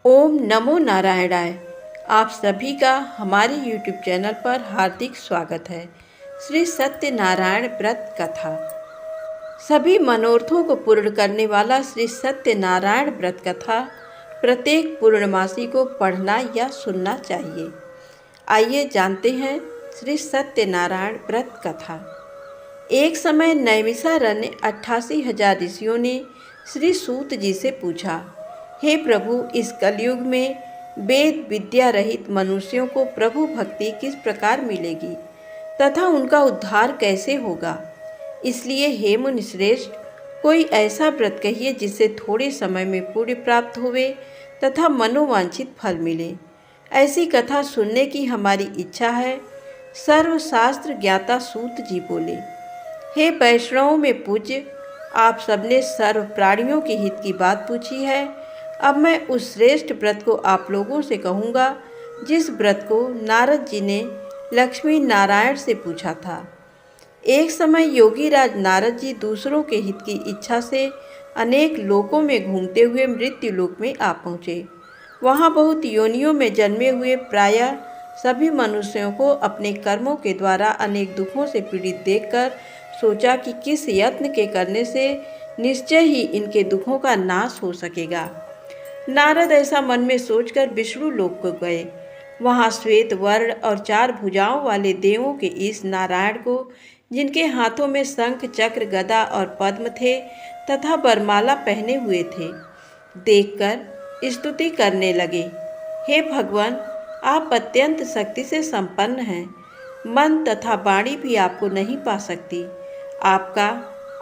ओम नमो नारायणाय। आप सभी का हमारे YouTube चैनल पर हार्दिक स्वागत है। श्री सत्यनारायण व्रत कथा। सभी मनोरथों को पूर्ण करने वाला श्री सत्यनारायण व्रत कथा प्रत्येक पूर्णमासी को पढ़ना या सुनना चाहिए। आइए जानते हैं श्री सत्यनारायण व्रत कथा। एक समय नैमिषारण्य 88,000 ऋषियों ने श्री सूत जी से पूछा, हे प्रभु, इस कलयुग में वेद विद्या रहित मनुष्यों को प्रभु भक्ति किस प्रकार मिलेगी तथा उनका उद्धार कैसे होगा। इसलिए हे मुनि श्रेष्ठ, कोई ऐसा व्रत कहिए जिससे थोड़े समय में पुण्य प्राप्त होवे तथा मनोवांछित फल मिले। ऐसी कथा सुनने की हमारी इच्छा है। सर्वशास्त्र ज्ञाता सूत जी बोले, हे वैष्णवों में पूज्य, आप सबने सर्व प्राणियों के हित की बात पूछी है। अब मैं उस श्रेष्ठ व्रत को आप लोगों से कहूँगा जिस व्रत को नारद जी ने लक्ष्मी नारायण से पूछा था। एक समय योगी राज नारद जी दूसरों के हित की इच्छा से अनेक लोकों में घूमते हुए मृत्यु लोक में आ पहुँचे। वहाँ बहुत योनियों में जन्मे हुए प्रायः सभी मनुष्यों को अपने कर्मों के द्वारा अनेक दुखों से पीड़ित देखकर सोचा कि किस यत्न के करने से निश्चय ही इनके दुखों का नाश हो सकेगा। नारद ऐसा मन में सोचकर विष्णु लोक को गए। वहाँ श्वेत वर्ण और 4 भुजाओं वाले देवों के इस नारायण को, जिनके हाथों में शंख चक्र गदा और पद्म थे तथा वरमाला पहने हुए थे, देखकर स्तुति करने लगे। हे भगवान, आप अत्यंत शक्ति से संपन्न हैं। मन तथा वाणी भी आपको नहीं पा सकती। आपका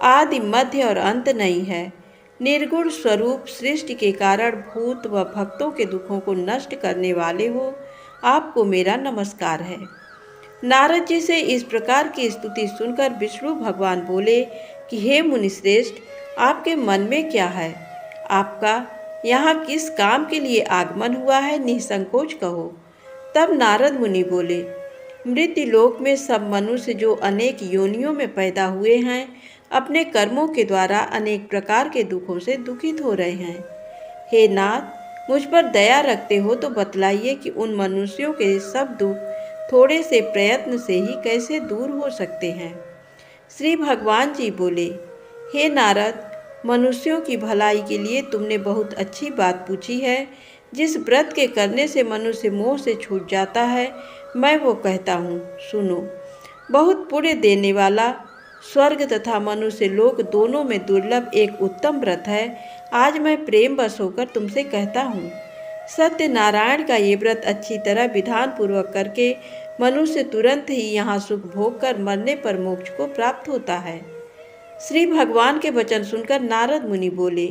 आदि मध्य और अंत नहीं है। निर्गुण स्वरूप सृष्टि के कारण भूत व भक्तों के दुखों को नष्ट करने वाले हो, आपको मेरा नमस्कार है। नारद जी से इस प्रकार की स्तुति सुनकर विष्णु भगवान बोले कि हे मुनिश्रेष्ठ, आपके मन में क्या है? आपका यहाँ किस काम के लिए आगमन हुआ है, निसंकोच कहो। तब नारद मुनि बोले, मृत्यु लोक में सब मनुष्य जो अनेक योनियों में पैदा हुए हैं, अपने कर्मों के द्वारा अनेक प्रकार के दुखों से दुखित हो रहे हैं। हे नाथ, मुझ पर दया रखते हो तो बतलाइए कि उन मनुष्यों के सब दुख थोड़े से प्रयत्न से ही कैसे दूर हो सकते हैं। श्री भगवान जी बोले, हे नारद, मनुष्यों की भलाई के लिए तुमने बहुत अच्छी बात पूछी है। जिस व्रत के करने से मनुष्य मोह से छूट जाता है, मैं वो कहता हूँ, सुनो। बहुत पुण्य देने वाला, स्वर्ग तथा मनुष्य लोक दोनों में दुर्लभ एक उत्तम व्रत है। आज मैं प्रेम वश होकर तुमसे कहता हूँ। सत्यनारायण का ये व्रत अच्छी तरह विधान पूर्वक करके मनुष्य तुरंत ही यहाँ सुख भोग कर मरने पर मोक्ष को प्राप्त होता है। श्री भगवान के वचन सुनकर नारद मुनि बोले,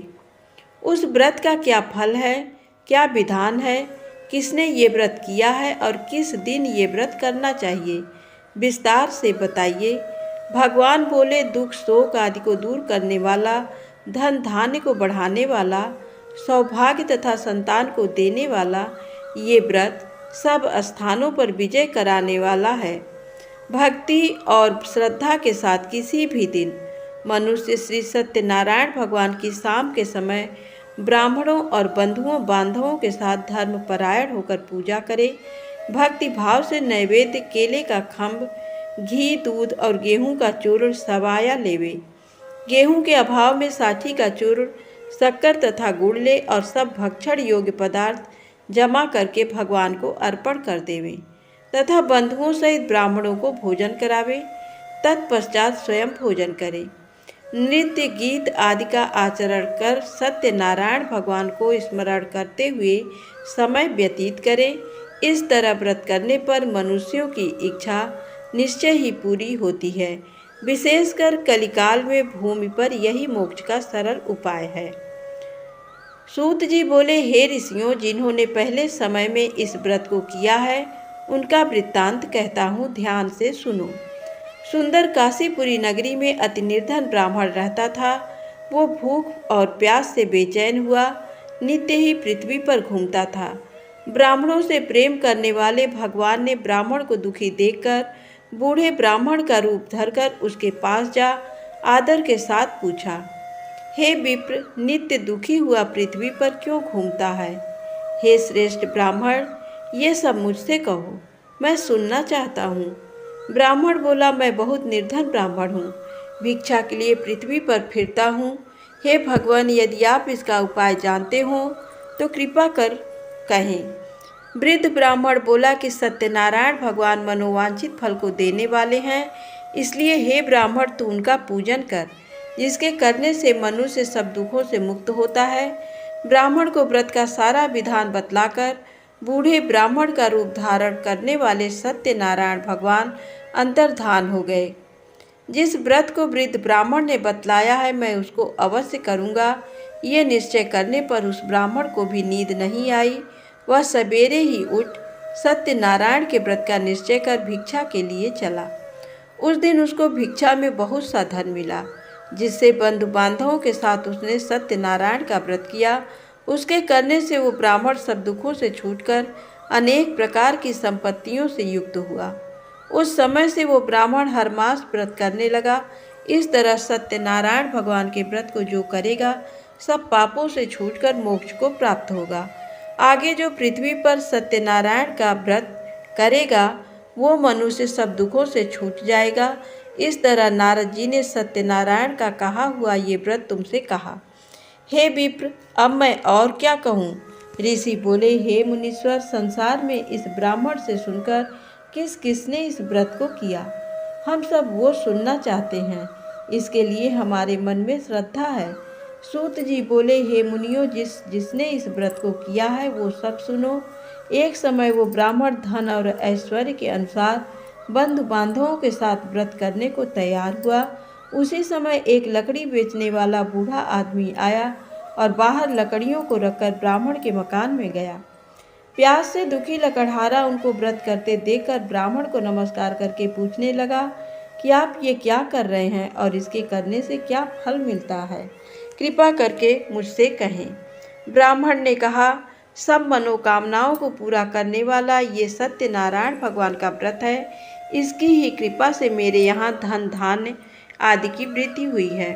उस व्रत का क्या फल है, क्या विधान है, किसने ये व्रत किया है और किस दिन ये व्रत करना चाहिए, विस्तार से बताइए। भगवान बोले, दुख शोक आदि को दूर करने वाला, धन धान्य को बढ़ाने वाला, सौभाग्य तथा संतान को देने वाला ये व्रत सब स्थानों पर विजय कराने वाला है। भक्ति और श्रद्धा के साथ किसी भी दिन मनुष्य श्री सत्यनारायण भगवान की शाम के समय ब्राह्मणों और बंधुओं बांधवों के साथ धर्मपरायण होकर पूजा करे। भक्ति भाव से नैवेद्य केले का खम्भ, घी, दूध और गेहूं का चूर्ण सवाया लेवे। गेहूं के अभाव में साठी का चूर्ण, शक्कर तथा गुड़ ले और सब भक्षण योग्य पदार्थ जमा करके भगवान को अर्पण कर देवे तथा बंधुओं सहित ब्राह्मणों को भोजन करावे। तत्पश्चात स्वयं भोजन करे। नृत्य गीत आदि का आचरण कर सत्यनारायण भगवान को स्मरण करते हुए समय व्यतीत करे। इस तरह व्रत करने पर मनुष्यों की इच्छा निश्चय ही पूरी होती है। विशेषकर कलिकाल में भूमि पर यही मोक्ष का सरल उपाय है। सूत जी बोले, हे ऋषियों, जिन्होंने पहले समय में इस व्रत को किया है, उनका वृत्तांत कहता हूँ, ध्यान से सुनो। सुंदर काशीपुरी नगरी में अति निर्धन ब्राह्मण रहता था। वो भूख और प्यास से बेचैन हुआ नित्य ही पृथ्वी पर घूमता था। ब्राह्मणों से प्रेम करने वाले भगवान ने ब्राह्मण को दुखी देखकर बूढ़े ब्राह्मण का रूप धरकर उसके पास जा आदर के साथ पूछा, हे विप्र, नित्य दुखी हुआ पृथ्वी पर क्यों घूमता है? हे श्रेष्ठ ब्राह्मण, ये सब मुझसे कहो, मैं सुनना चाहता हूँ। ब्राह्मण बोला, मैं बहुत निर्धन ब्राह्मण हूँ, भिक्षा के लिए पृथ्वी पर फिरता हूँ। हे भगवान, यदि आप इसका उपाय जानते हो तो कृपा कर कहें। वृद्ध ब्राह्मण बोला कि सत्यनारायण भगवान मनोवांछित फल को देने वाले हैं, इसलिए हे ब्राह्मण, तू उनका पूजन कर, जिसके करने से मनुष्य सब दुखों से मुक्त होता है। ब्राह्मण को व्रत का सारा विधान बतलाकर बूढ़े ब्राह्मण का रूप धारण करने वाले सत्यनारायण भगवान अंतर्धान हो गए। जिस व्रत को वृद्ध ब्राह्मण ने बतलाया है, मैं उसको अवश्य करूँगा। ये निश्चय करने पर उस ब्राह्मण को भी नींद नहीं आई। वह सवेरे ही उठ सत्यनारायण के व्रत का निश्चय कर भिक्षा के लिए चला। उस दिन उसको भिक्षा में बहुत सा धन मिला, जिससे बंधु बांधवों के साथ उसने सत्यनारायण का व्रत किया। उसके करने से वो ब्राह्मण सब दुखों से छूटकर अनेक प्रकार की संपत्तियों से युक्त हुआ। उस समय से वो ब्राह्मण हर मास व्रत करने लगा। इस तरह सत्यनारायण भगवान के व्रत को जो करेगा, सब पापों से छूटकर मोक्ष को प्राप्त होगा। आगे जो पृथ्वी पर सत्यनारायण का व्रत करेगा, वो मनुष्य सब दुखों से छूट जाएगा। इस तरह नारद जी ने सत्यनारायण का कहा हुआ ये व्रत तुमसे कहा। हे विप्र, अब मैं और क्या कहूँ? ऋषि बोले, हे मुनीश्वर, संसार में इस ब्राह्मण से सुनकर किस किसने इस व्रत को किया, हम सब वो सुनना चाहते हैं। इसके लिए हमारे मन में श्रद्धा है। सूत जी बोले, हे मुनियों, जिसने इस व्रत को किया है वो सब सुनो। एक समय वो ब्राह्मण धन और ऐश्वर्य के अनुसार बंधु बांधवों के साथ व्रत करने को तैयार हुआ। उसी समय एक लकड़ी बेचने वाला बूढ़ा आदमी आया और बाहर लकड़ियों को रखकर ब्राह्मण के मकान में गया। प्यास से दुखी लकड़हारा उनको व्रत करते देखकर ब्राह्मण को नमस्कार करके पूछने लगा कि आप ये क्या कर रहे हैं और इसके करने से क्या फल मिलता है, कृपा करके मुझसे कहें। ब्राह्मण ने कहा, सब मनोकामनाओं को पूरा करने वाला ये सत्यनारायण भगवान का व्रत है। इसकी ही कृपा से मेरे यहाँ धन धान्य आदि की वृद्धि हुई है।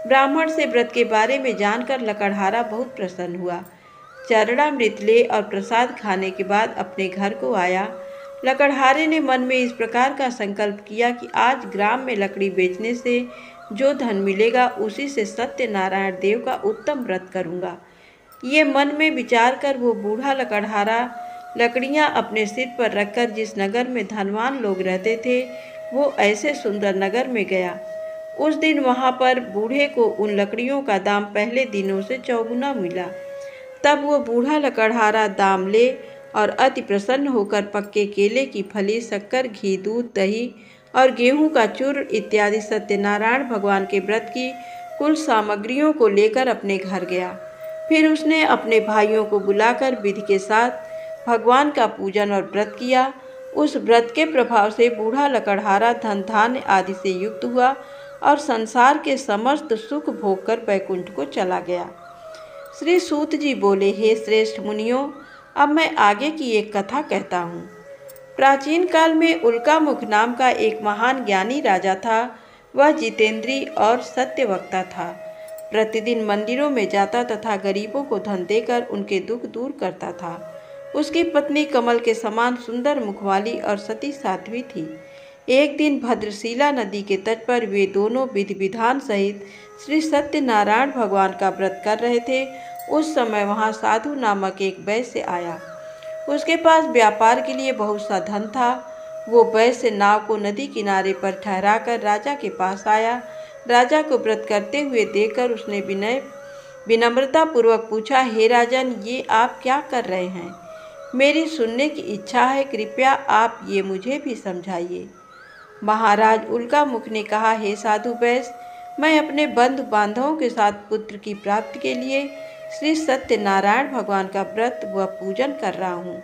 ब्राह्मण से व्रत के बारे में जानकर लकड़हारा बहुत प्रसन्न हुआ। चरणामृत ले और प्रसाद खाने के बाद अपने घर को आया। लकड़हारे ने मन में इस प्रकार का संकल्प किया कि आज ग्राम में लकड़ी बेचने से जो धन मिलेगा, उसी से सत्यनारायण देव का उत्तम व्रत करूँगा। ये मन में विचार कर वो बूढ़ा लकड़हारा लकड़ियाँ अपने सिर पर रखकर जिस नगर में धनवान लोग रहते थे, वो ऐसे सुंदर नगर में गया। उस दिन वहाँ पर बूढ़े को उन लकड़ियों का दाम पहले दिनों से चौगुना मिला। तब वो बूढ़ा लकड़हारा दाम ले और अति प्रसन्न होकर पक्के केले की फली, शक्कर, घी, दूध, दही और गेहूं का चूर्ण इत्यादि सत्यनारायण भगवान के व्रत की कुल सामग्रियों को लेकर अपने घर गया। फिर उसने अपने भाइयों को बुलाकर विधि के साथ भगवान का पूजन और व्रत किया। उस व्रत के प्रभाव से बूढ़ा लकड़हारा धन धान्य आदि से युक्त हुआ और संसार के समस्त सुख भोग कर बैकुंठ को चला गया। श्री सूत जी बोले, हे श्रेष्ठ मुनियों, अब मैं आगे की एक कथा कहता हूँ। प्राचीन काल में उल्कामुख नाम का एक महान ज्ञानी राजा था। वह जितेंद्रीय और सत्यवक्ता था। प्रतिदिन मंदिरों में जाता तथा गरीबों को धन देकर उनके दुख दूर करता था। उसकी पत्नी कमल के समान सुंदर मुख वाली और सती साध्वी थी। एक दिन भद्रशिला नदी के तट पर वे दोनों विधि विधान सहित श्री सत्यनारायण भगवान का व्रत कर रहे थे। उस समय वहाँ साधु नामक एक वैश्य आया। उसके पास व्यापार के लिए बहुत सा धन था। वो वैश्य नाव को नदी किनारे पर ठहराकर राजा के पास आया। राजा को व्रत करते हुए देखकर उसने विनम्रता पूर्वक पूछा, हे राजन, ये आप क्या कर रहे हैं? मेरी सुनने की इच्छा है, कृपया आप ये मुझे भी समझाइए। महाराज उल्कामुख ने कहा, हे साधु वैश्य, मैं अपने बंधु बांधवों के साथ पुत्र की प्राप्ति के लिए श्री सत्यनारायण भगवान का व्रत व पूजन कर रहा हूँ।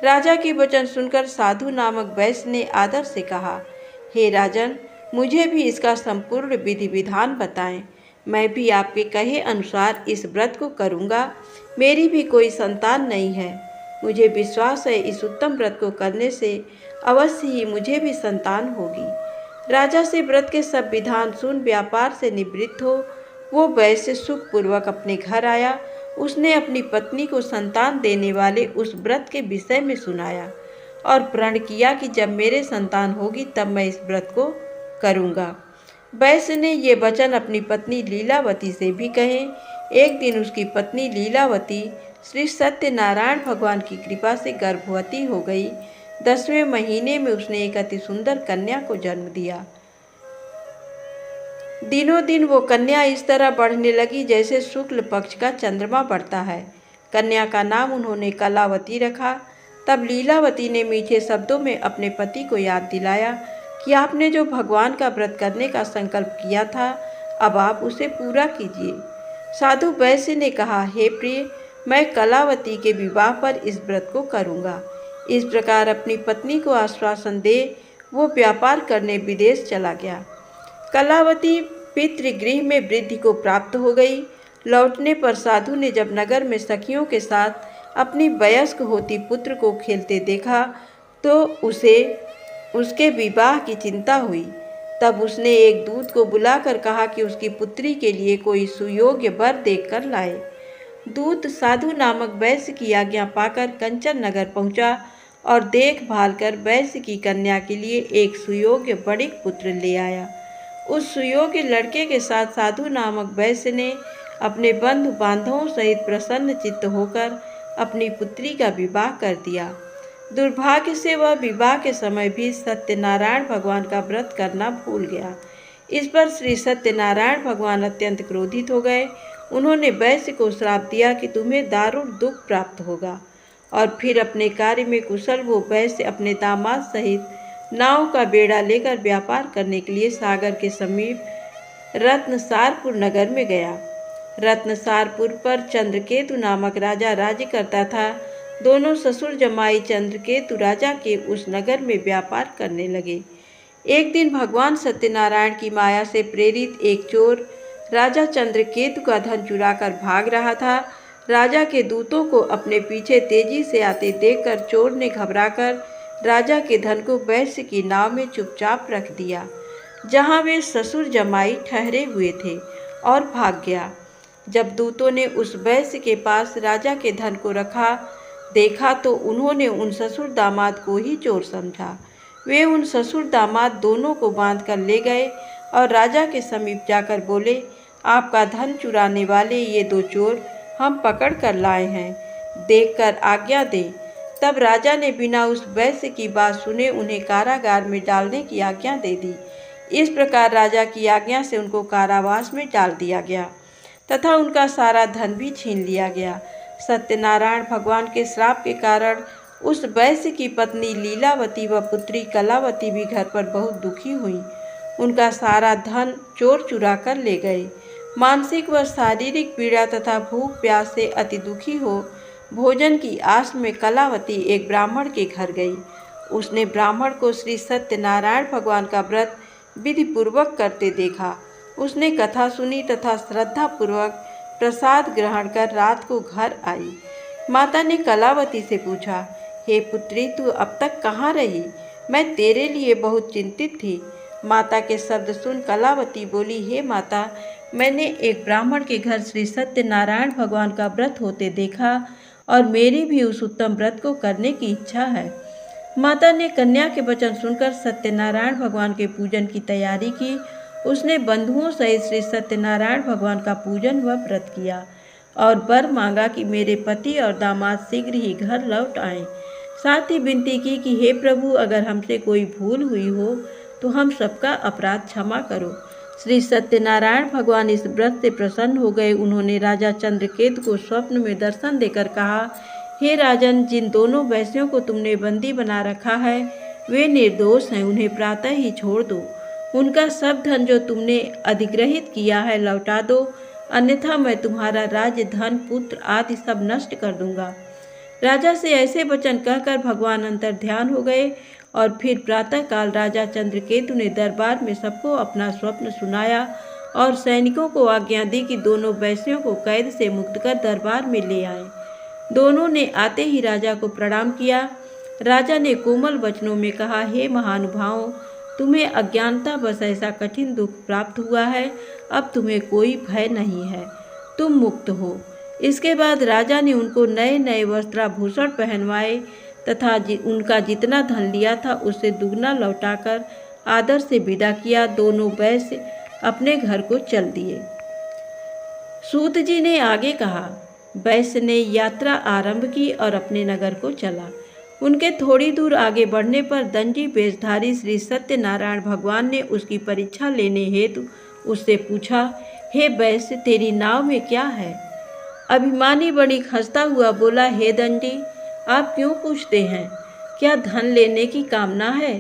राजा की वचन सुनकर साधु नामक वैश्य ने आदर से कहा, हे राजन, मुझे भी इसका संपूर्ण विधि विधान बताएं। मैं भी आपके कहे अनुसार इस व्रत को करूँगा। मेरी भी कोई संतान नहीं है। मुझे विश्वास है इस उत्तम व्रत को करने से अवश्य ही मुझे भी संतान होगी। राजा से व्रत के सब विधान सुन व्यापार से निवृत्त हो वो वैश्य सुखपूर्वक अपने घर आया उसने अपनी पत्नी को संतान देने वाले उस व्रत के विषय में सुनाया और प्रण किया कि जब मेरे संतान होगी तब मैं इस व्रत को करूँगा। वैश्य ने ये वचन अपनी पत्नी लीलावती से भी कहे। एक दिन उसकी पत्नी लीलावती श्री सत्यनारायण भगवान की कृपा से गर्भवती हो गई। 10वें महीने में उसने एक अति सुंदर कन्या को जन्म दिया। दिनों दिन वो कन्या इस तरह बढ़ने लगी जैसे शुक्ल पक्ष का चंद्रमा बढ़ता है। कन्या का नाम उन्होंने कलावती रखा। तब लीलावती ने मीठे शब्दों में अपने पति को याद दिलाया कि आपने जो भगवान का व्रत करने का संकल्प किया था, अब आप उसे पूरा कीजिए। साधु वैश्य ने कहा, हे प्रिय, मैं कलावती के विवाह पर इस व्रत को करूँगा। इस प्रकार अपनी पत्नी को आश्वासन दे वो व्यापार करने विदेश चला गया। कलावती पितृगृह में वृद्धि को प्राप्त हो गई। लौटने पर साधु ने जब नगर में सखियों के साथ अपनी वयस्क होती पुत्र को खेलते देखा तो उसे उसके विवाह की चिंता हुई। तब उसने एक दूत को बुलाकर कहा कि उसकी पुत्री के लिए कोई सुयोग्य वर देखकर लाए। दूत साधु नामक वैश्य की आज्ञा पाकर कंचन नगर पहुंचा और देखभाल कर वैश्य की कन्या के लिए एक सुयोग्य बड़िक पुत्र ले आया। उस सुयोग्य लड़के के साथ साधु नामक वैश्य ने अपने बंधु बांधवों सहित प्रसन्न चित्त होकर अपनी पुत्री का विवाह कर दिया। दुर्भाग्य से वह विवाह के समय भी सत्यनारायण भगवान का व्रत करना भूल गया। इस पर श्री सत्यनारायण भगवान अत्यंत क्रोधित हो गए। उन्होंने वैश्य को श्राप दिया कि तुम्हें दारुण दुख प्राप्त होगा। और फिर अपने कार्य में कुशल वो वैश्य अपने दामाद सहित नाव का बेड़ा लेकर व्यापार करने के लिए सागर के समीप रत्नसारपुर नगर में गया। रत्नसारपुर पर चंद्रकेतु नामक राजा राज्य करता था। दोनों ससुर जमाई चंद्रकेतु राजा के उस नगर में व्यापार करने लगे। एक दिन भगवान सत्यनारायण की माया से प्रेरित एक चोर राजा चंद्रकेतु का धन चुराकर भाग रहा था। राजा के दूतों को अपने पीछे तेजी से आते देखकर चोर ने घबराकर राजा के धन को वैश्य की नाव में चुपचाप रख दिया, जहां वे ससुर जमाई ठहरे हुए थे, और भाग गया। जब दूतों ने उस वैश्य के पास राजा के धन को रखा देखा तो उन्होंने उन ससुर दामाद को ही चोर समझा। वे उन ससुर दामाद दोनों को बांध कर ले गए और राजा के समीप जाकर बोले, आपका धन चुराने वाले ये दो चोर हम पकड़ कर लाए हैं, देखकर आज्ञा दें। तब राजा ने बिना उस वैश्य की बात सुने उन्हें कारागार में डालने की आज्ञा दे दी। इस प्रकार राजा की आज्ञा से उनको कारावास में डाल दिया गया तथा उनका सारा धन भी छीन लिया गया। सत्यनारायण भगवान के श्राप के कारण उस वैश्य की पत्नी लीलावती व पुत्री कलावती भी घर पर बहुत दुखी हुई। उनका सारा धन चोर चुरा कर ले गए। मानसिक व शारीरिक पीड़ा तथा भूख प्यास से अति दुखी हो भोजन की आस में कलावती एक ब्राह्मण के घर गई। उसने ब्राह्मण को श्री सत्यनारायण भगवान का व्रत विधि पूर्वक करते देखा। उसने कथा सुनी तथा श्रद्धा पूर्वक प्रसाद ग्रहण कर रात को घर आई। माता ने कलावती से पूछा, हे पुत्री, तू अब तक कहाँ रही? मैं तेरे लिए बहुत चिंतित थी। माता के शब्द सुन कलावती बोली, हे माता, मैंने एक ब्राह्मण के घर श्री सत्यनारायण भगवान का व्रत होते देखा और मेरी भी उस उत्तम व्रत को करने की इच्छा है। माता ने कन्या के वचन सुनकर सत्यनारायण भगवान के पूजन की तैयारी की। उसने बंधुओं सहित श्री सत्यनारायण भगवान का पूजन व व्रत किया और वर मांगा कि मेरे पति और दामाद शीघ्र ही घर लौट आएं। साथ ही विनती की कि हे प्रभु, अगर हमसे कोई भूल हुई हो तो हम सबका अपराध क्षमा करो। श्री सत्यनारायण भगवान इस व्रत से प्रसन्न हो गए। उन्होंने राजा चंद्रकेतु को स्वप्न में दर्शन देकर कहा, हे राजन, जिन दोनों वैश्यों को तुमने बंदी बना रखा है वे निर्दोष हैं, उन्हें प्रातः ही छोड़ दो। उनका सब धन जो तुमने अधिग्रहित किया है लौटा दो, अन्यथा मैं तुम्हारा राज्य, धन, पुत्र आदि सब नष्ट कर दूंगा। राजा से ऐसे वचन कहकर भगवान अंतर ध्यान हो गए और फिर प्रातःकाल राजा चंद्रकेतु ने दरबार में सबको अपना स्वप्न सुनाया और सैनिकों को आज्ञा दी कि दोनों वैश्यों को कैद से मुक्त कर दरबार में ले आए। दोनों ने आते ही राजा को प्रणाम किया। राजा ने कोमल वचनों में कहा, हे महानुभावों, तुम्हें अज्ञानता बस ऐसा कठिन दुख प्राप्त हुआ है, अब तुम्हें कोई भय नहीं है, तुम मुक्त हो। इसके बाद राजा ने उनको नए नए वस्त्राभूषण पहनवाए तथा उनका जितना धन लिया था उससे दुगना लौटाकर आदर से विदा किया। दोनों वैश्य अपने घर को चल दिए। सूत जी ने आगे कहा, वैश्य ने यात्रा आरंभ की और अपने नगर को चला। उनके थोड़ी दूर आगे बढ़ने पर दंडी वेशधारी श्री सत्यनारायण भगवान ने उसकी परीक्षा लेने हेतु उससे पूछा, हे वैश्य, तेरी नाव में क्या है? अभिमानी वणिक हंसता हुआ बोला, हे दंडी, आप क्यों पूछते हैं? क्या धन लेने की कामना है?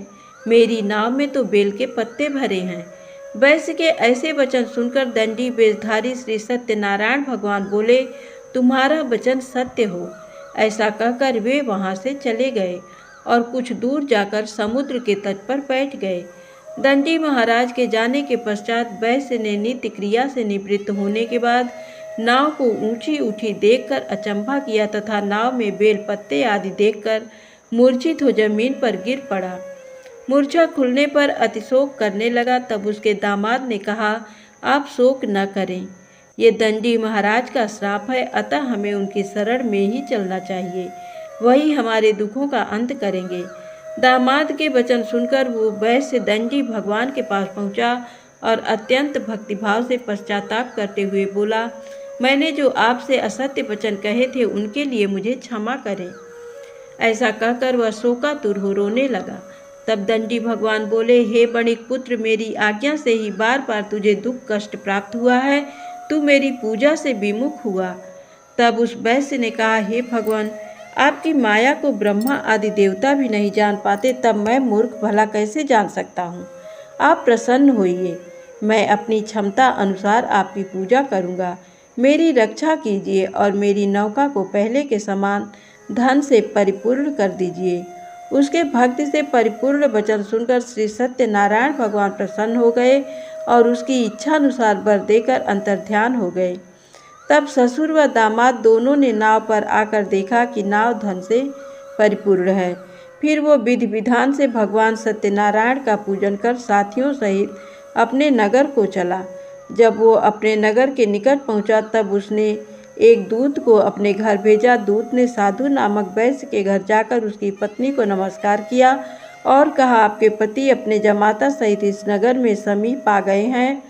मेरी नाव में तो बेल के पत्ते भरे हैं। वैश्य के ऐसे वचन सुनकर दंडी वेशधारी श्री सत्यनारायण भगवान बोले, तुम्हारा वचन सत्य हो। ऐसा कहकर वे वहां से चले गए और कुछ दूर जाकर समुद्र के तट पर बैठ गए। दंडी महाराज के जाने के पश्चात वैश्य ने नित्य क्रिया से निवृत्त होने के बाद नाव को ऊंची उठी देखकर अचंभा किया तथा नाव में बेल पत्ते आदि देखकर मूर्छित हो जमीन पर गिर पड़ा। मूर्छा खुलने पर अतिशोक करने लगा। तब उसके दामाद ने कहा, आप शोक न करें, ये दंडी महाराज का श्राप है, अतः हमें उनकी शरण में ही चलना चाहिए, वही हमारे दुखों का अंत करेंगे। दामाद के वचन सुनकर वो वैश्य दंडी भगवान के पास पहुंचा और अत्यंत भक्तिभाव से पश्चाताप करते हुए बोला, मैंने जो आपसे असत्य वचन कहे थे उनके लिए मुझे क्षमा करें। ऐसा कहकर वह शोकातुर हो रोने लगा। तब दंडी भगवान बोले, हे वणिक पुत्र, मेरी आज्ञा से ही बार बार तुझे दुख कष्ट प्राप्त हुआ है, तू मेरी पूजा से विमुख हुआ। तब उस वैश्य ने कहा, हे भगवान, आपकी माया को ब्रह्मा आदि देवता भी नहीं जान पाते, तब मैं मूर्ख भला कैसे जान सकता हूँ? आप प्रसन्न होइए, मैं अपनी क्षमता अनुसार आपकी पूजा करूँगा। मेरी रक्षा कीजिए और मेरी नौका को पहले के समान धन से परिपूर्ण कर दीजिए। उसके भक्ति से परिपूर्ण वचन सुनकर श्री सत्यनारायण भगवान प्रसन्न हो गए और उसकी इच्छानुसार वर देकर अंतर्ध्यान हो गए। तब ससुर व दामाद दोनों ने नाव पर आकर देखा कि नाव धन से परिपूर्ण है। फिर वो विधि विधान से भगवान सत्यनारायण का पूजन कर साथियों सहित अपने नगर को चला। जब वो अपने नगर के निकट पहुंचा तब उसने एक दूत को अपने घर भेजा। दूत ने साधु नामक वैश्य के घर जाकर उसकी पत्नी को नमस्कार किया और कहा, आपके पति अपने जमाता सहित इस नगर में समीप आ गए हैं।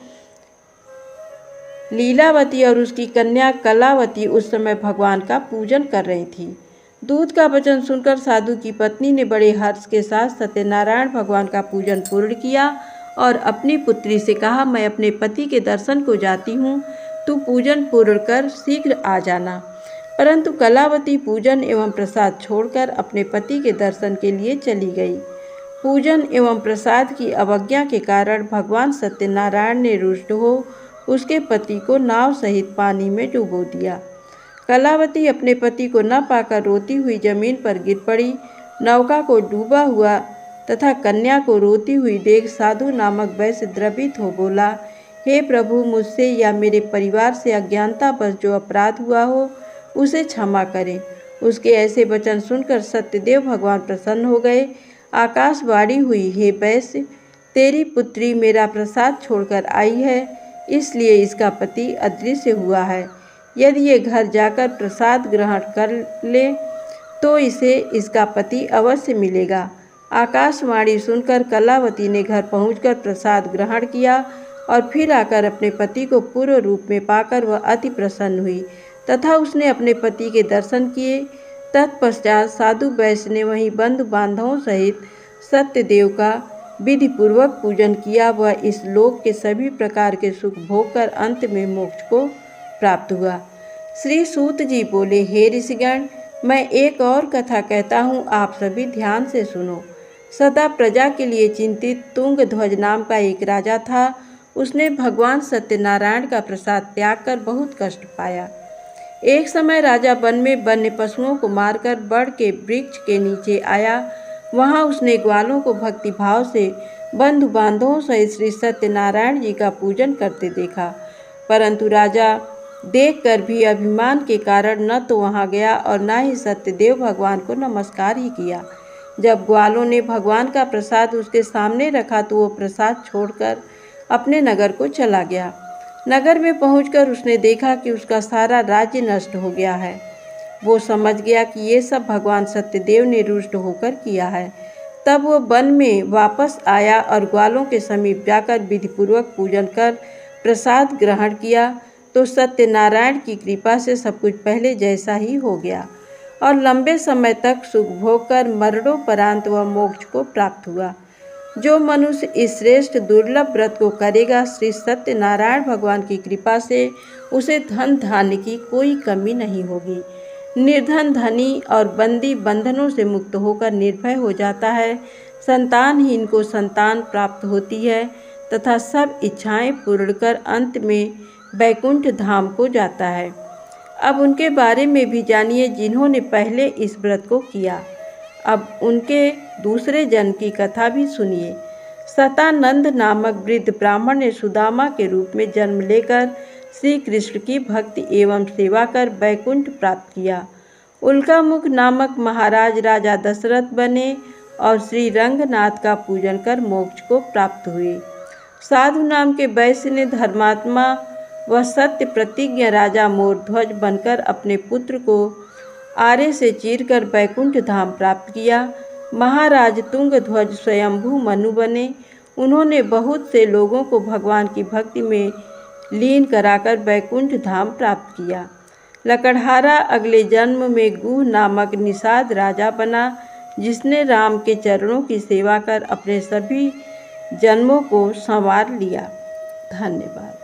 लीलावती और उसकी कन्या कलावती उस समय भगवान का पूजन कर रही थी। दूत का वचन सुनकर साधु की पत्नी ने बड़े हर्ष के साथ सत्यनारायण भगवान का पूजन पूर्ण किया और अपनी पुत्री से कहा, मैं अपने पति के दर्शन को जाती हूँ, तू पूजन पूर्ण कर शीघ्र आ जाना। परंतु कलावती पूजन एवं प्रसाद छोड़कर अपने पति के दर्शन के लिए चली गई। पूजन एवं प्रसाद की अवज्ञा के कारण भगवान सत्यनारायण ने रुष्ट हो उसके पति को नाव सहित पानी में डुबो दिया। कलावती अपने पति को न पाकर रोती हुई जमीन पर गिर पड़ी। नौका को डूबा हुआ तथा कन्या को रोती हुई देख साधु नामक वैश्य द्रवित हो बोला, हे प्रभु, मुझसे या मेरे परिवार से अज्ञानतावश जो अपराध हुआ हो उसे क्षमा करें। उसके ऐसे वचन सुनकर सत्यदेव भगवान प्रसन्न हो गए। आकाशवाणी हुई, हे वैश्य, तेरी पुत्री मेरा प्रसाद छोड़कर आई है, इसलिए इसका पति अदृश्य हुआ है। यदि ये घर जाकर प्रसाद ग्रहण कर ले तो इसे इसका पति अवश्य मिलेगा। आकाशवाणी सुनकर कलावती ने घर पहुंचकर प्रसाद ग्रहण किया और फिर आकर अपने पति को पूर्ण रूप में पाकर वह अति प्रसन्न हुई तथा उसने अपने पति के दर्शन किए। तत्पश्चात साधु वैश्य ने वहीं बंधु बांधवों सहित सत्यदेव का विधि पूर्वक पूजन किया। वह इस लोक के सभी प्रकार के सुख भोग कर अंत में मोक्ष को प्राप्त हुआ। श्री सूत जी बोले, हे ऋषिगण, मैं एक और कथा कहता हूँ, आप सभी ध्यान से सुनो। सदा प्रजा के लिए चिंतित तुंगध्वज नाम का एक राजा था। उसने भगवान सत्यनारायण का प्रसाद त्याग कर बहुत कष्ट पाया। एक समय राजा वन में वन्य पशुओं को मारकर बड़ के वृक्ष के नीचे आया। वहां उसने ग्वालों को भक्ति भाव से बंधु बांधवों सहित श्री सत्यनारायण जी का पूजन करते देखा, परंतु राजा देखकर भी अभिमान के कारण न तो वहां गया और न ही सत्यदेव भगवान को नमस्कार ही किया। जब ग्वालों ने भगवान का प्रसाद उसके सामने रखा तो वो प्रसाद छोड़कर अपने नगर को चला गया। नगर में पहुंचकर उसने देखा कि उसका सारा राज्य नष्ट हो गया है। वो समझ गया कि ये सब भगवान सत्यदेव ने रुष्ट होकर किया है। तब वो वन में वापस आया और ग्वालों के समीप जाकर विधिपूर्वक पूजन कर प्रसाद ग्रहण किया तो सत्यनारायण की कृपा से सब कुछ पहले जैसा ही हो गया और लंबे समय तक सुख भोग कर मरणोपरांत वह मोक्ष को प्राप्त हुआ। जो मनुष्य इस श्रेष्ठ दुर्लभ व्रत को करेगा, श्री सत्यनारायण भगवान की कृपा से उसे धन धान्य की कोई कमी नहीं होगी। निर्धन धनी और बंदी बंधनों से मुक्त होकर निर्भय हो जाता है। संतानहीन को संतान प्राप्त होती है तथा सब इच्छाएं पूर्ण कर अंत में वैकुंठ धाम को जाता है। अब उनके बारे में भी जानिए जिन्होंने पहले इस व्रत को किया। अब उनके दूसरे जन्म की कथा भी सुनिए। सतानंद नामक वृद्ध ब्राह्मण ने सुदामा के रूप में जन्म लेकर श्री कृष्ण की भक्ति एवं सेवा कर वैकुंठ प्राप्त किया। उल्कामुख नामक महाराज राजा दशरथ बने और श्री रंगनाथ का पूजन कर मोक्ष को प्राप्त हुए। साधु नाम के वैश्य ने धर्मात्मा व सत्य प्रतिज्ञ राजा मोरध्वज बनकर अपने पुत्र को आरे से चीरकर वैकुंठ धाम प्राप्त किया। महाराज तुंगध्वज स्वयंभू मनु बने। उन्होंने बहुत से लोगों को भगवान की भक्ति में लीन कराकर वैकुंठ धाम प्राप्त किया। लकड़हारा अगले जन्म में गुह नामक निषाद राजा बना, जिसने राम के चरणों की सेवा कर अपने सभी जन्मों को संवार लिया। धन्यवाद।